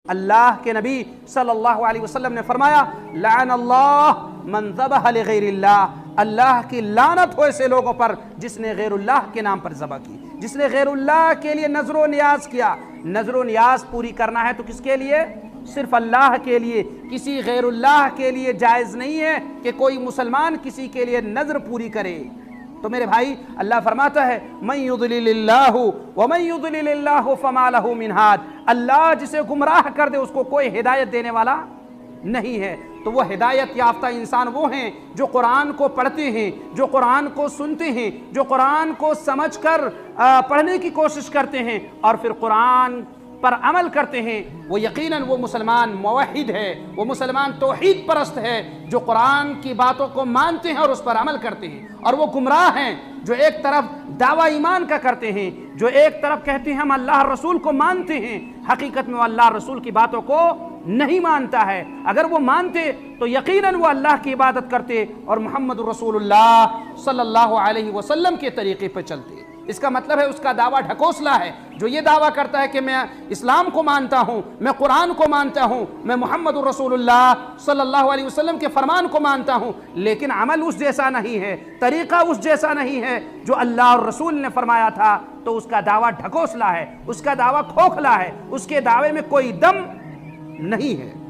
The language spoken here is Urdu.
اللہ کے نبی صلی اللہ علیہ وسلم نے فرمایا لعن اللہ من ذبح لغیر اللہ، اللہ کی لعنت ہو ایسے لوگوں پر جس نے غیر اللہ کے نام پر ذبح کی، جس نے غیر اللہ کے لیے نذر و نیاز کیا۔ نذر و نیاز پوری کرنا ہے تو کس کے لیے؟ صرف اللہ کے لیے، کسی غیر اللہ کے لیے جائز نہیں ہے کہ کوئی مسلمان کسی کے لیے نذر پوری کرے۔ تو میرے بھائی اللہ فرماتا ہے من یضلل اللہ ومن یضلل اللہ فما لہ من ہاد، اللہ جسے گمراہ کر دے اس کو کوئی ہدایت دینے والا نہیں ہے۔ تو وہ ہدایت یافتہ انسان وہ ہیں جو قرآن کو پڑھتے ہیں، جو قرآن کو سنتے ہیں، جو قرآن کو سمجھ کر پڑھنے کی کوشش کرتے ہیں اور پھر قرآن پر عمل کرتے ہیں۔ وہ یقیناً وہ مسلمان موحد ہے، وہ مسلمان توحید پرست ہے جو قرآن کی باتوں کو مانتے ہیں اور اس پر عمل کرتے ہیں۔ اور وہ گمراہ ہیں جو ایک طرف دعویٰ ایمان کا کرتے ہیں، جو ایک طرف کہتے ہیں ہم اللہ رسول کو مانتے ہیں، حقیقت میں وہ اللہ رسول کی باتوں کو نہیں مانتا ہے۔ اگر وہ مانتے تو یقیناً وہ اللہ کی عبادت کرتے اور محمد رسول اللہ صلی اللہ علیہ وسلم کے طریقے پہ چلتے۔ اس کا مطلب ہے اس کا دعویٰ ڈھکوسلا ہے۔ جو یہ دعویٰ کرتا ہے کہ میں اسلام کو مانتا ہوں، میں قرآن کو مانتا ہوں، میں محمد رسول اللہ صلی اللہ علیہ وسلم کے فرمان کو مانتا ہوں، لیکن عمل اس جیسا نہیں ہے، طریقہ اس جیسا نہیں ہے جو اللہ اور رسول نے فرمایا تھا، تو اس کا دعویٰ ڈھکوسلا ہے، اس کا دعویٰ کھوکھلا ہے، اس کے دعوے میں کوئی دم نہیں ہے۔